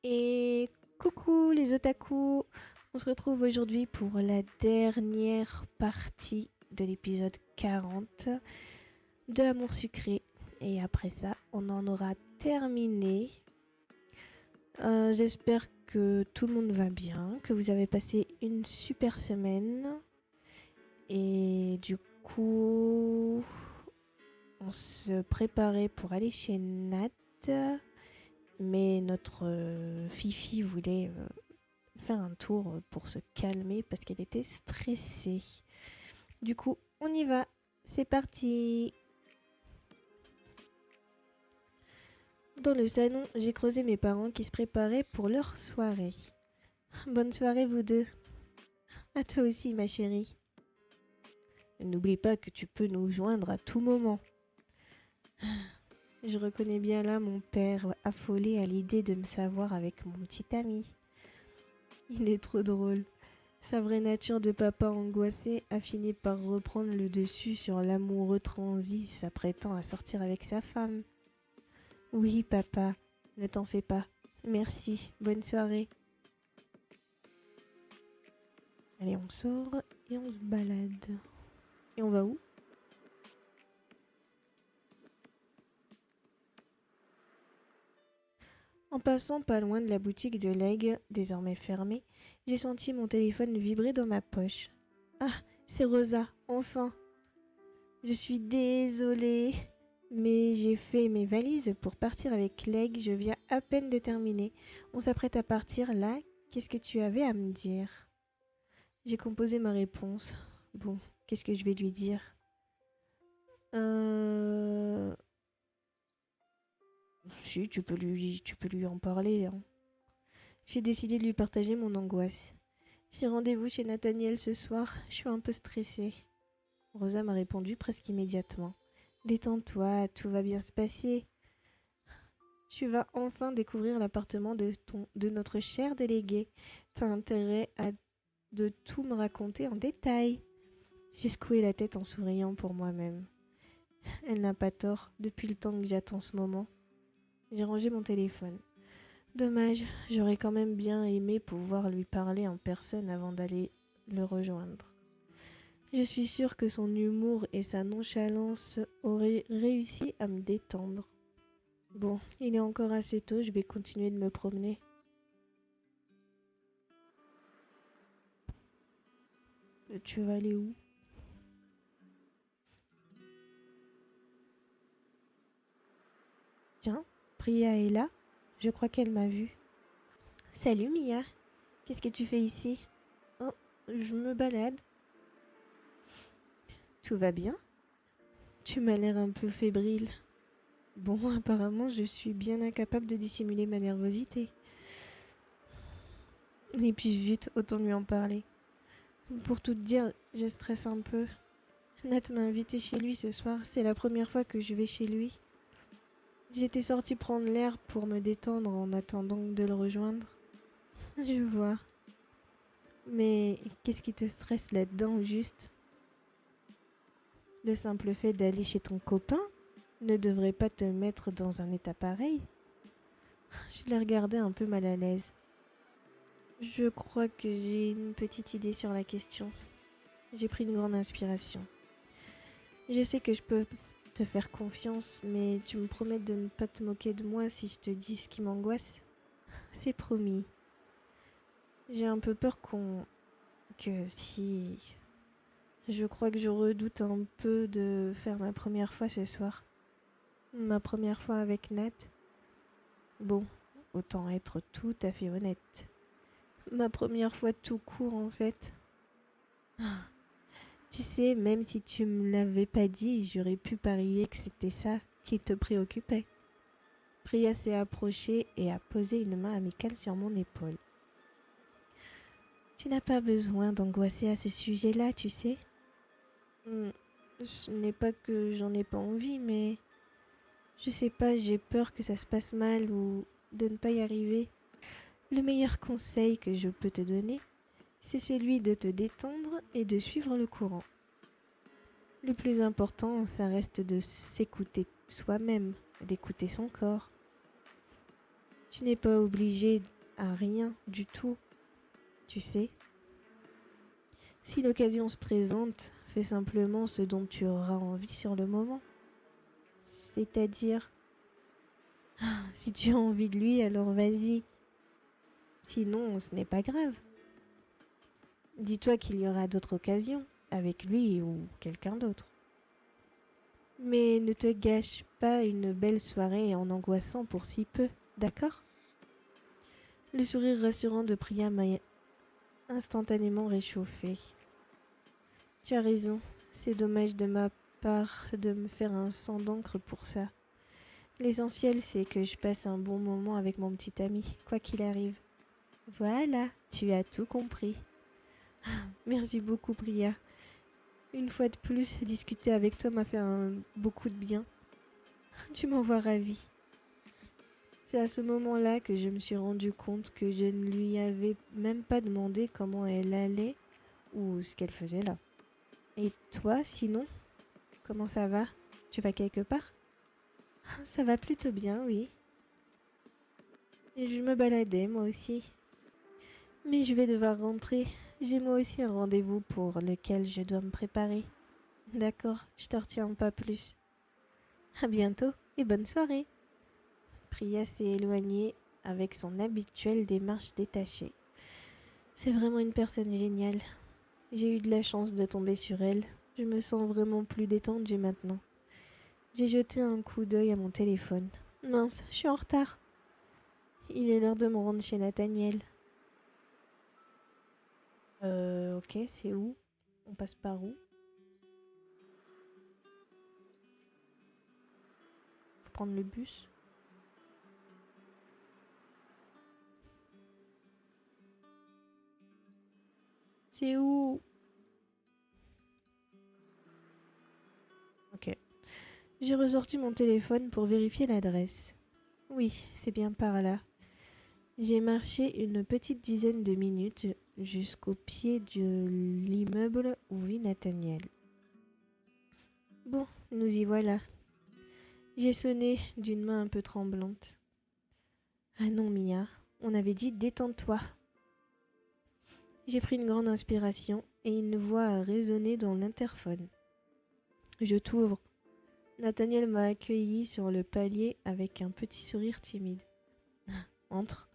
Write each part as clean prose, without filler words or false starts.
Et coucou les otaku, on se retrouve aujourd'hui pour la dernière partie de l'épisode 40 de Amour sucré. Et après ça, on en aura terminé. J'espère que tout le monde va bien, que vous avez passé une super semaine. Et du coup, on se préparait pour aller chez Nat. Mais notre Fifi voulait faire un tour pour se calmer parce qu'elle était stressée. Du coup, on y va. C'est parti. Dans le salon, j'ai croisé mes parents qui se préparaient pour leur soirée. Bonne soirée vous deux. À toi aussi ma chérie. N'oublie pas que tu peux nous joindre à tout moment. Je reconnais bien là mon père affolé à l'idée de me savoir avec mon petit ami. Il est trop drôle. Sa vraie nature de papa angoissé a fini par reprendre le dessus sur l'amoureux transi s'apprêtant à sortir avec sa femme. Oui, papa, ne t'en fais pas. Merci, bonne soirée. Allez, on sort et on se balade. Et on va où ? En passant pas loin de la boutique de Leg, désormais fermée, j'ai senti mon téléphone vibrer dans ma poche. Ah, c'est Rosa, enfin. Je suis désolée, mais j'ai fait mes valises pour partir avec Leg, je viens à peine de terminer. On s'apprête à partir là, qu'est-ce que tu avais à me dire ? J'ai composé ma réponse. Bon, qu'est-ce que je vais lui dire ? Si, tu peux lui en parler. Hein. J'ai décidé de lui partager mon angoisse. J'ai rendez-vous chez Nathaniel ce soir, je suis un peu stressée. Rosa m'a répondu presque immédiatement. Détends-toi, tout va bien se passer. Tu vas enfin découvrir l'appartement de notre cher délégué. T'as intérêt à de tout me raconter en détail. J'ai secoué la tête en souriant pour moi-même. Elle n'a pas tort, depuis le temps que j'attends ce moment. J'ai rangé mon téléphone. Dommage, j'aurais quand même bien aimé pouvoir lui parler en personne avant d'aller le rejoindre. Je suis sûre que son humour et sa nonchalance auraient réussi à me détendre. Bon, il est encore assez tôt, je vais continuer de me promener. Tu vas aller où ? Tiens, Priya est là. Je crois qu'elle m'a vue. Salut Mia, qu'est-ce que tu fais ici ? Oh, je me balade. Tout va bien ? Tu m'as l'air un peu fébrile. Bon, apparemment, je suis bien incapable de dissimuler ma nervosité. Et puis vite, autant lui en parler. Pour tout te dire, je stresse un peu. Nat m'a invité chez lui ce soir, c'est la première fois que je vais chez lui. J'étais sortie prendre l'air pour me détendre en attendant de le rejoindre. Je vois. Mais qu'est-ce qui te stresse là-dedans au juste ? Le simple fait d'aller chez ton copain ne devrait pas te mettre dans un état pareil. Je l'ai regardé un peu mal à l'aise. Je crois que j'ai une petite idée sur la question. J'ai pris une grande inspiration. Je sais que je peux te faire confiance, mais tu me promets de ne pas te moquer de moi si je te dis ce qui m'angoisse ? C'est promis. J'ai un peu peur que si... Je crois que je redoute un peu de faire ma première fois ce soir. Ma première fois avec Nat. Bon, autant être tout à fait honnête. Ma première fois tout court en fait. Tu sais, même si tu me l'avais pas dit, j'aurais pu parier que c'était ça qui te préoccupait. Priya s'est approchée et a posé une main amicale sur mon épaule. Tu n'as pas besoin d'angoisser à ce sujet-là, tu sais. Ce n'est pas que j'en ai pas envie, mais... Je sais pas, j'ai peur que ça se passe mal ou de ne pas y arriver. Le meilleur conseil que je peux te donner, c'est celui de te détendre et de suivre le courant. Le plus important, ça reste de s'écouter soi-même, d'écouter son corps. Tu n'es pas obligé à rien du tout, tu sais. Si l'occasion se présente, fais simplement ce dont tu auras envie sur le moment. C'est-à-dire, si tu as envie de lui, alors vas-y. Sinon, ce n'est pas grave. Dis-toi qu'il y aura d'autres occasions, avec lui ou quelqu'un d'autre. Mais ne te gâche pas une belle soirée en angoissant pour si peu, d'accord? Le sourire rassurant de Priya m'a instantanément réchauffé. Tu as raison, c'est dommage de ma part de me faire un sang d'encre pour ça. L'essentiel, c'est que je passe un bon moment avec mon petit ami, quoi qu'il arrive. Voilà, tu as tout compris. Merci beaucoup, Priya. Une fois de plus, discuter avec toi m'a fait beaucoup de bien. Tu m'envoies ravie. C'est à ce moment-là que je me suis rendu compte que je ne lui avais même pas demandé comment elle allait ou ce qu'elle faisait là. Et toi, sinon, comment ça va? Tu vas quelque part? Ça va plutôt bien, oui. Et je me baladais, moi aussi. Mais je vais devoir rentrer. J'ai moi aussi un rendez-vous pour lequel je dois me préparer. D'accord, je te retiens pas plus. À bientôt et bonne soirée. Priya s'est éloignée avec son habituelle démarche détachée. C'est vraiment une personne géniale. J'ai eu de la chance de tomber sur elle. Je me sens vraiment plus détendue maintenant. J'ai jeté un coup d'œil à mon téléphone. Mince, je suis en retard. Il est l'heure de me rendre chez Nathaniel. Ok, c'est où? On passe par où? Faut prendre le bus. C'est où? Ok. J'ai ressorti mon téléphone pour vérifier l'adresse. Oui, c'est bien par là. J'ai marché une petite dizaine de minutes jusqu'au pied de l'immeuble où vit Nathaniel. Bon, nous y voilà. J'ai sonné d'une main un peu tremblante. Ah non, Mia, on avait dit détends-toi. J'ai pris une grande inspiration et une voix a résonné dans l'interphone. Je t'ouvre. Nathaniel m'a accueilli sur le palier avec un petit sourire timide. Entre.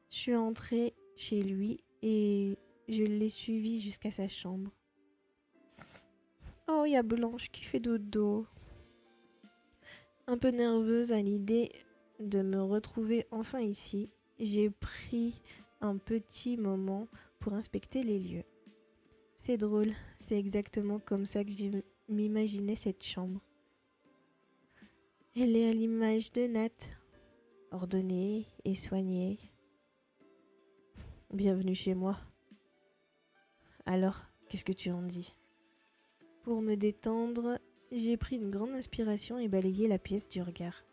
Je suis entrée chez lui et je l'ai suivi jusqu'à sa chambre. Oh, il y a Blanche qui fait dodo. Un peu nerveuse à l'idée de me retrouver enfin ici, j'ai pris un petit moment pour inspecter les lieux. C'est drôle, c'est exactement comme ça que je m'imaginais cette chambre. Elle est à l'image de Nat, ordonnée et soignée. Bienvenue chez moi. Alors, qu'est-ce que tu en dis? Pour me détendre, j'ai pris une grande inspiration et balayé la pièce du regard.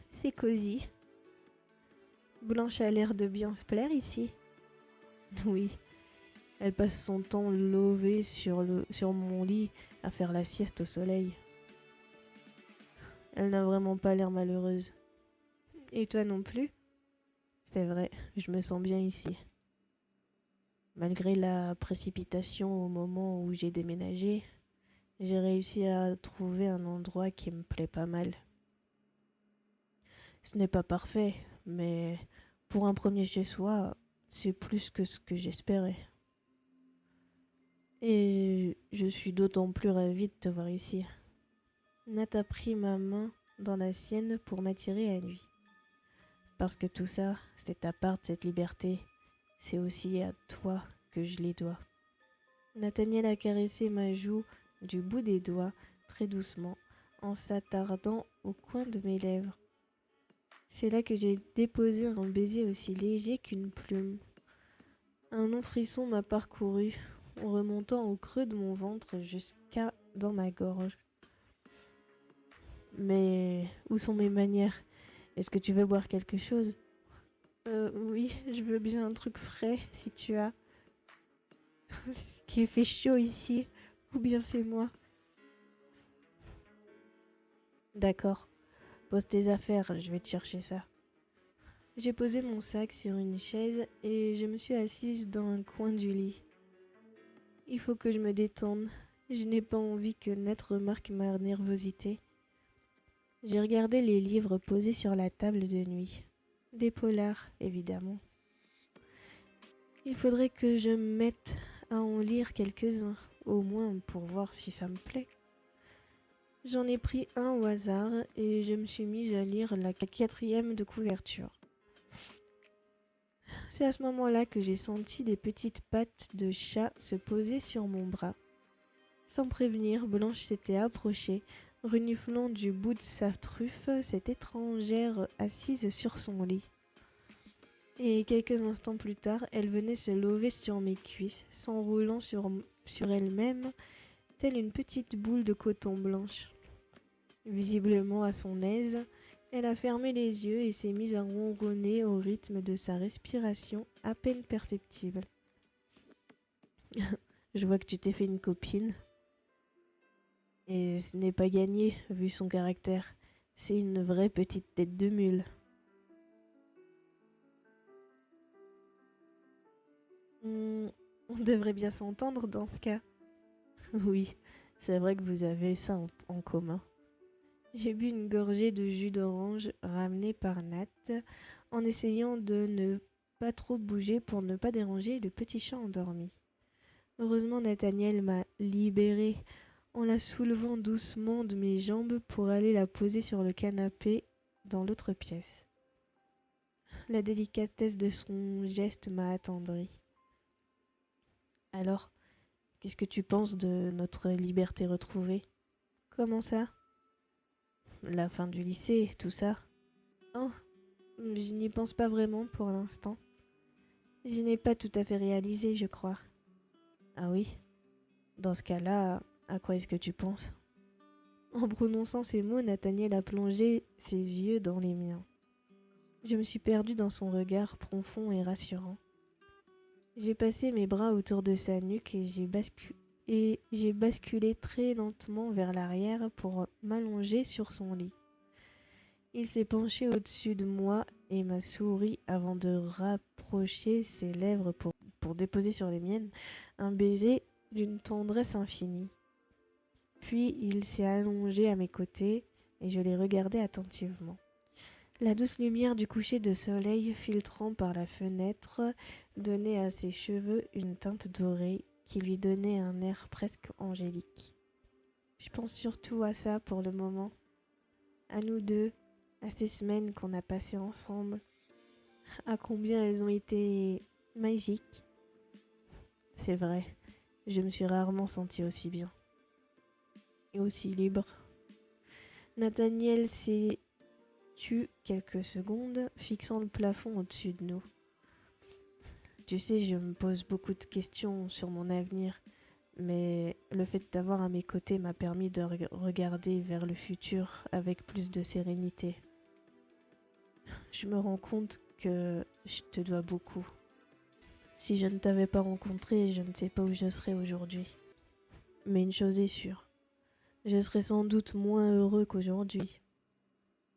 C'est cosy. Blanche a l'air de bien se plaire ici. Oui, elle passe son temps lovée sur mon lit à faire la sieste au soleil. Elle n'a vraiment pas l'air malheureuse. Et toi non plus? C'est vrai, je me sens bien ici. Malgré la précipitation au moment où j'ai déménagé, j'ai réussi à trouver un endroit qui me plaît pas mal. Ce n'est pas parfait, mais pour un premier chez soi, c'est plus que ce que j'espérais. Et je suis d'autant plus ravie de te voir ici. Nat a pris ma main dans la sienne pour m'attirer à lui. Parce que tout ça, cet appart, cette liberté, c'est aussi à toi que je les dois. Nathaniel a caressé ma joue du bout des doigts, très doucement, en s'attardant au coin de mes lèvres. C'est là que j'ai déposé un baiser aussi léger qu'une plume. Un long frisson m'a parcouru, en remontant au creux de mon ventre jusqu'à dans ma gorge. Mais où sont mes manières? Est-ce que tu veux boire quelque chose? Oui, je veux bien un truc frais, si tu as. Qu'il fait chaud ici, ou bien c'est moi. D'accord. Pose tes affaires, je vais te chercher ça. J'ai posé mon sac sur une chaise et je me suis assise dans un coin du lit. Il faut que je me détende. Je n'ai pas envie que Nat remarque ma nervosité. J'ai regardé les livres posés sur la table de nuit. Des polars, évidemment. Il faudrait que je me mette à en lire quelques-uns, au moins pour voir si ça me plaît. J'en ai pris un au hasard et je me suis mise à lire la 4e de couverture. C'est à ce moment-là que j'ai senti des petites pattes de chat se poser sur mon bras. Sans prévenir, Blanche s'était approchée, reniflant du bout de sa truffe cette étrangère assise sur son lit. Et quelques instants plus tard, elle venait se lever sur mes cuisses, s'enroulant sur elle-même, telle une petite boule de coton blanche. Visiblement à son aise, elle a fermé les yeux et s'est mise à ronronner au rythme de sa respiration à peine perceptible. Je vois que tu t'es fait une copine. Et ce n'est pas gagné, vu son caractère. C'est une vraie petite tête de mule. On devrait bien s'entendre dans ce cas. Oui, c'est vrai que vous avez ça en commun. J'ai bu une gorgée de jus d'orange ramené par Nat en essayant de ne pas trop bouger pour ne pas déranger le petit chat endormi. Heureusement, Nathaniel m'a libérée en la soulevant doucement de mes jambes pour aller la poser sur le canapé dans l'autre pièce. La délicatesse de son geste m'a attendrie. Alors, qu'est-ce que tu penses de notre liberté retrouvée? Comment ça? La fin du lycée, tout ça? Oh, je n'y pense pas vraiment pour l'instant. Je n'ai pas tout à fait réalisé, je crois. Ah oui? Dans ce cas-là, à quoi est-ce que tu penses? En prononçant ces mots, Nathaniel a plongé ses yeux dans les miens. Je me suis perdue dans son regard profond et rassurant. J'ai passé mes bras autour de sa nuque et j'ai basculé très lentement vers l'arrière pour m'allonger sur son lit. Il s'est penché au-dessus de moi et m'a souri avant de rapprocher ses lèvres pour déposer sur les miennes un baiser d'une tendresse infinie. Puis il s'est allongé à mes côtés et je l'ai regardé attentivement. La douce lumière du coucher de soleil filtrant par la fenêtre donnait à ses cheveux une teinte dorée qui lui donnait un air presque angélique. Je pense surtout à ça pour le moment, à nous deux, à ces semaines qu'on a passées ensemble, à combien elles ont été magiques. C'est vrai, je me suis rarement sentie aussi bien et aussi libre. Nathaniel s'est tu quelques secondes, fixant le plafond au-dessus de nous. Tu sais, je me pose beaucoup de questions sur mon avenir, mais le fait de t'avoir à mes côtés m'a permis de regarder vers le futur avec plus de sérénité. Je me rends compte que je te dois beaucoup. Si je ne t'avais pas rencontré, je ne sais pas où je serais aujourd'hui. Mais une chose est sûre, je serais sans doute moins heureux qu'aujourd'hui.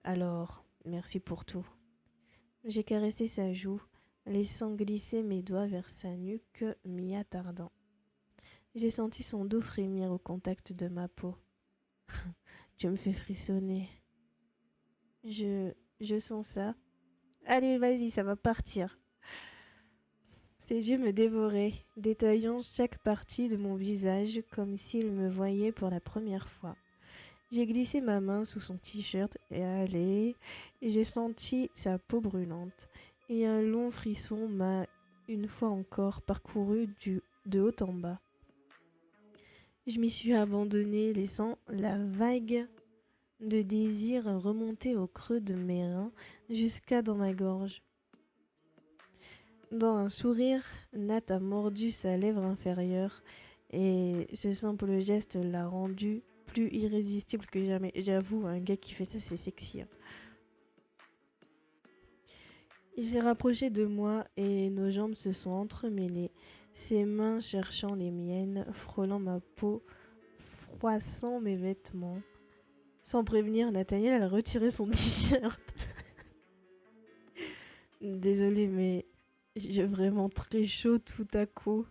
Alors, merci pour tout. J'ai caressé sa joue, laissant glisser mes doigts vers sa nuque, m'y attardant. J'ai senti son dos frémir au contact de ma peau. Tu me fais frissonner. Je sens ça. Allez, vas-y, ça va partir. Ses yeux me dévoraient, détaillant chaque partie de mon visage comme s'il me voyait pour la première fois. J'ai glissé ma main sous son t-shirt et j'ai senti sa peau brûlante. Et un long frisson m'a, une fois encore, parcouru de haut en bas. Je m'y suis abandonnée, laissant la vague de désir remonter au creux de mes reins jusqu'à dans ma gorge. Dans un sourire, Nat a mordu sa lèvre inférieure et ce simple geste l'a rendu plus irrésistible que jamais. J'avoue, un gars qui fait ça, c'est sexy. Il s'est rapproché de moi et nos jambes se sont entremêlées, ses mains cherchant les miennes, frôlant ma peau, froissant mes vêtements. Sans prévenir, Nathaniel a retiré son t-shirt. Désolée, mais j'ai vraiment très chaud tout à coup.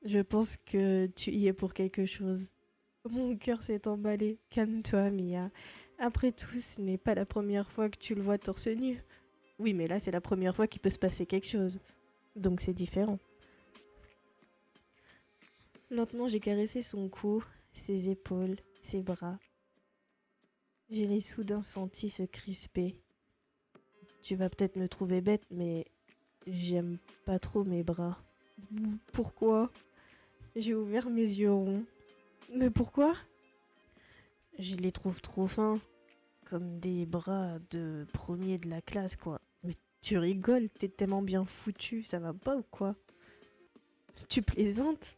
Je pense que tu y es pour quelque chose. Mon cœur s'est emballé. Calme-toi, Mia. Après tout, ce n'est pas la première fois que tu le vois torse nu. Oui, mais là, c'est la première fois qu'il peut se passer quelque chose. Donc c'est différent. Lentement, j'ai caressé son cou, ses épaules, ses bras. Je l'ai soudain senti se crisper. Tu vas peut-être me trouver bête, mais j'aime pas trop mes bras. Pourquoi? J'ai ouvert mes yeux ronds. Mais pourquoi? Je les trouve trop fins. Comme des bras de premier de la classe, quoi. Mais tu rigoles, t'es tellement bien foutu, ça va pas ou quoi? Tu plaisantes?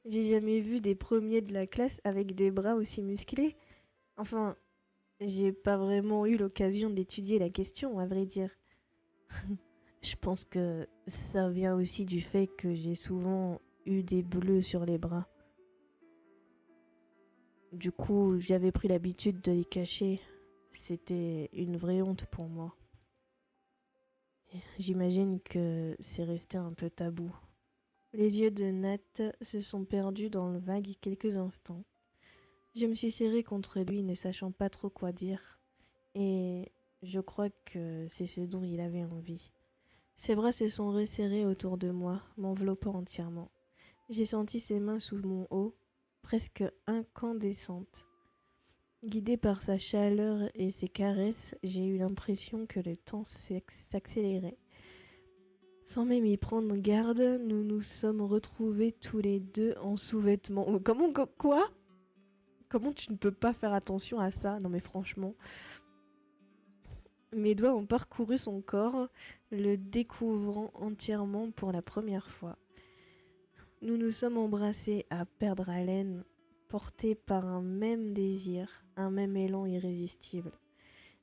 J'ai jamais vu des premiers de la classe avec des bras aussi musclés. Enfin, j'ai pas vraiment eu l'occasion d'étudier la question, à vrai dire. Je pense que ça vient aussi du fait que j'ai souvent eu des bleus sur les bras. Du coup, j'avais pris l'habitude de les cacher. C'était une vraie honte pour moi. J'imagine que c'est resté un peu tabou. Les yeux de Nat se sont perdus dans le vague quelques instants. Je me suis serrée contre lui, ne sachant pas trop quoi dire. Et je crois que c'est ce dont il avait envie. Ses bras se sont resserrés autour de moi, m'enveloppant entièrement. J'ai senti ses mains sous mon haut, presque incandescentes. Guidée par sa chaleur et ses caresses, j'ai eu l'impression que le temps s'accélérait. Sans même y prendre garde, nous nous sommes retrouvés tous les deux en sous-vêtements. Quoi? Comment tu ne peux pas faire attention à ça? Non mais franchement. Mes doigts ont parcouru son corps, le découvrant entièrement pour la première fois. Nous nous sommes embrassés à perdre haleine, portés par un même désir, un même élan irrésistible.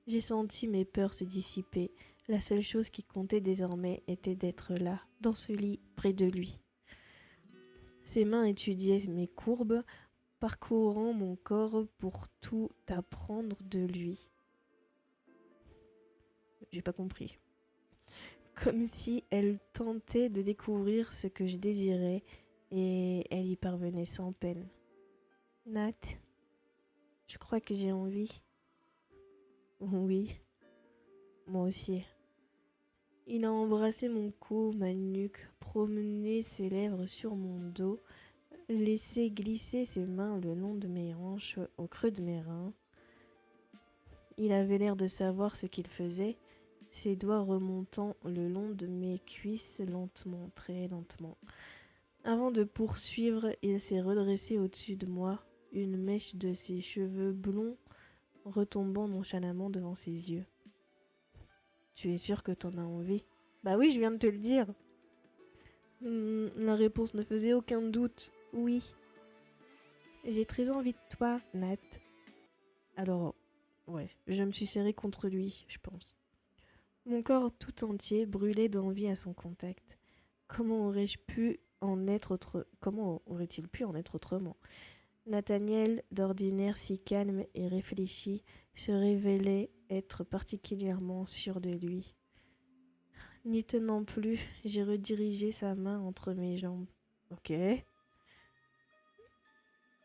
J'ai senti mes peurs se dissiper. La seule chose qui comptait désormais était d'être là, dans ce lit, près de lui. Ses mains étudiaient mes courbes, parcourant mon corps pour tout apprendre de lui. J'ai pas compris. Comme si elle tentait de découvrir ce que je désirais et elle y parvenait sans peine. Nat, je crois que j'ai envie. Oui, moi aussi. Il a embrassé mon cou, ma nuque, promené ses lèvres sur mon dos, laissé glisser ses mains le long de mes hanches, au creux de mes reins. Il avait l'air de savoir ce qu'il faisait, ses doigts remontant le long de mes cuisses lentement, très lentement. Avant de poursuivre, il s'est redressé au-dessus de moi, une mèche de ses cheveux blonds retombant nonchalamment devant ses yeux. Tu es sûr que t'en as envie? Bah oui, je viens de te le dire. La réponse ne faisait aucun doute. Oui. J'ai très envie de toi, Nat. Alors, ouais, je me suis serrée contre lui, je pense. Mon corps tout entier brûlait d'envie à son contact. Comment aurais-il pu en être autrement? Nathaniel, d'ordinaire si calme et réfléchi, se révélait être particulièrement sûr de lui. N'y tenant plus, j'ai redirigé sa main entre mes jambes. Ok.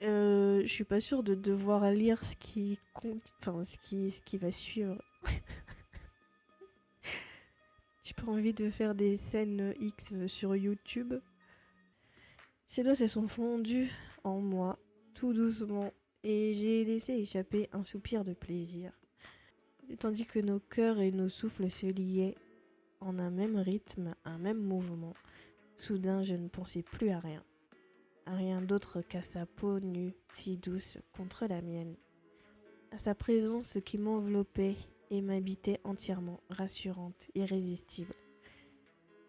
Je suis pas sûre de devoir lire ce qui compte, enfin ce qui va suivre. J'ai pas envie de faire des scènes X sur YouTube. Ses doigts se sont fondus en moi, tout doucement, et j'ai laissé échapper un soupir de plaisir. Tandis que nos cœurs et nos souffles se liaient en un même rythme, un même mouvement, soudain je ne pensais plus à rien d'autre qu'à sa peau nue, si douce, contre la mienne, à sa présence qui m'enveloppait et m'habitait entièrement, rassurante, irrésistible.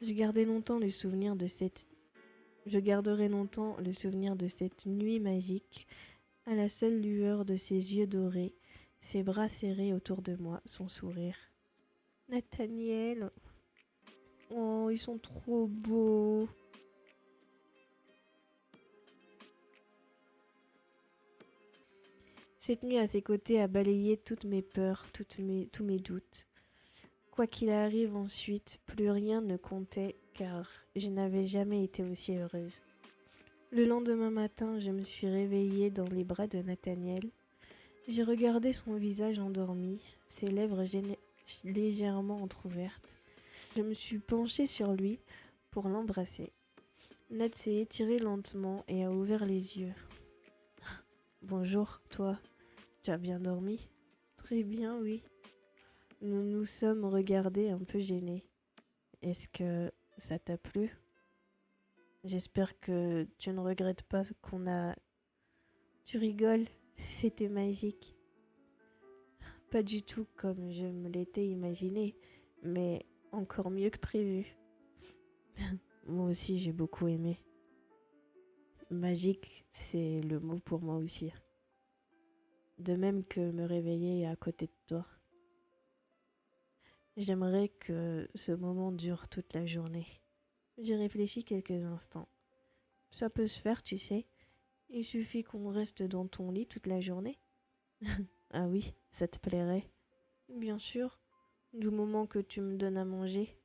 Je garderai longtemps le souvenir de cette nuit magique, à la seule lueur de ses yeux dorés, ses bras serrés autour de moi, son sourire. Nathaniel, oh, ils sont trop beaux. Cette nuit à ses côtés a balayé toutes mes peurs, tous mes doutes. Quoi qu'il arrive ensuite, plus rien ne comptait car je n'avais jamais été aussi heureuse. Le lendemain matin, je me suis réveillée dans les bras de Nathaniel. J'ai regardé son visage endormi, ses lèvres légèrement entr'ouvertes. Je me suis penchée sur lui pour l'embrasser. Nat s'est étiré lentement et a ouvert les yeux. Bonjour, toi. Tu as bien dormi? Très bien, oui. Nous nous sommes regardés un peu gênés. Est-ce que ça t'a plu? J'espère que tu ne regrettes pas qu'on a... Tu rigoles, c'était magique. Pas du tout comme je me l'étais imaginé, mais encore mieux que prévu. Moi aussi j'ai beaucoup aimé. Magique, c'est le mot pour moi aussi. De même que me réveiller à côté de toi. J'aimerais que ce moment dure toute la journée. J'ai réfléchi quelques instants. Ça peut se faire, tu sais. Il suffit qu'on reste dans ton lit toute la journée. Ah oui, ça te plairait? Bien sûr, du moment que tu me donnes à manger.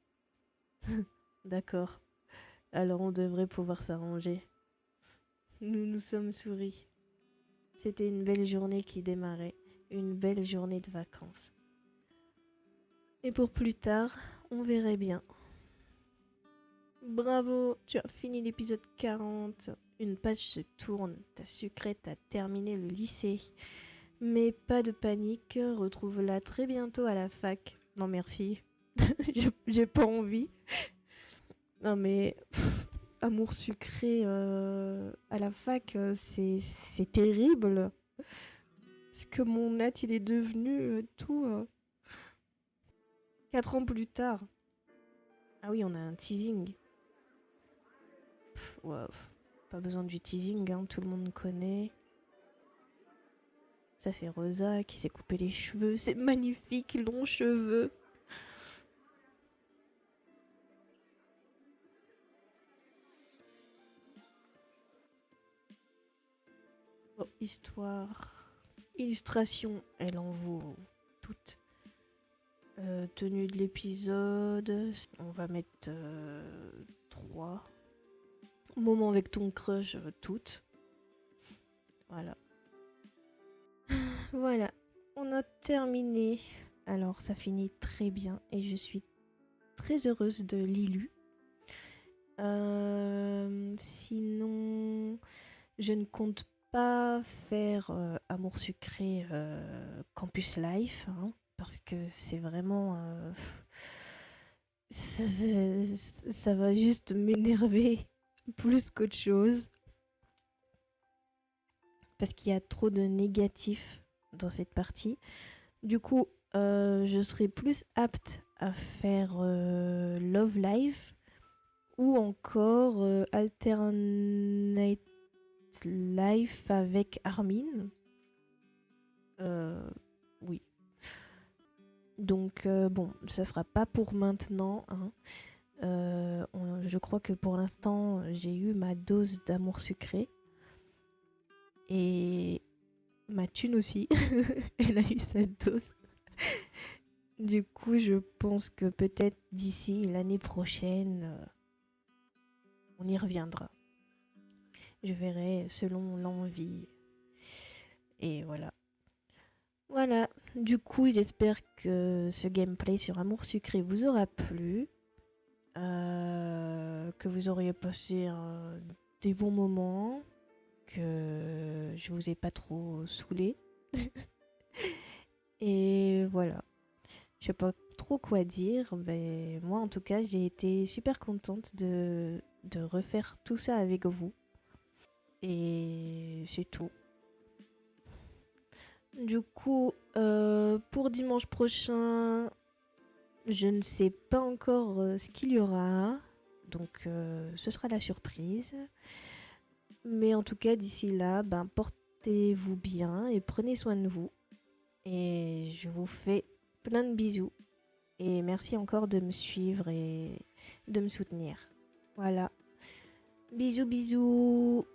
D'accord, alors on devrait pouvoir s'arranger. Nous nous sommes souris. C'était une belle journée qui démarrait, une belle journée de vacances. Et pour plus tard, on verrait bien. Bravo, tu as fini l'épisode 40. Une page se tourne, ta sucrète a terminé le lycée. Mais pas de panique, retrouve-la très bientôt à la fac. Non merci, j'ai pas envie. Non mais, amour sucré à la fac, c'est terrible. Ce que mon Nat il est devenu tout 4 ans plus tard. Ah oui, on a un teasing. Wow. Pas besoin du teasing, hein, tout le monde connaît. Ça c'est Rosa qui s'est coupé les cheveux, c'est magnifique, longs cheveux. Oh, histoire, illustration, elle en vaut toutes. Tenue de l'épisode, on va mettre 3. Moment avec ton crush, toutes. Voilà. Voilà, on a terminé. Alors ça finit très bien et je suis très heureuse de l'ILU. Sinon, je ne compte pas faire Amour sucré Campus Life, hein, parce que c'est vraiment... ça va juste m'énerver plus qu'autre chose. Parce qu'il y a trop de négatifs dans cette partie. Du coup, je serai plus apte à faire Love Live ou encore Alternate Life avec Armin. Oui. Donc, bon, ça sera pas pour maintenant. Hein. Je crois que pour l'instant, j'ai eu ma dose d'amour sucré. Et ma thune aussi. Elle a eu sa dose. Du coup, je pense que peut-être d'ici l'année prochaine, on y reviendra. Je verrai selon l'envie. Et voilà. Voilà. Du coup, j'espère que ce gameplay sur Amour sucré vous aura plu. Que vous auriez passé des bons moments. Que je vous ai pas trop saoulé. Et voilà. Je sais pas trop quoi dire, mais moi en tout cas j'ai été super contente de refaire tout ça avec vous. Et c'est tout. Du coup, pour dimanche prochain, je ne sais pas encore ce qu'il y aura. Donc ce sera la surprise. Mais en tout cas d'ici là, portez-vous bien et prenez soin de vous. Et je vous fais plein de bisous. Et merci encore de me suivre et de me soutenir. Voilà. Bisous, bisous.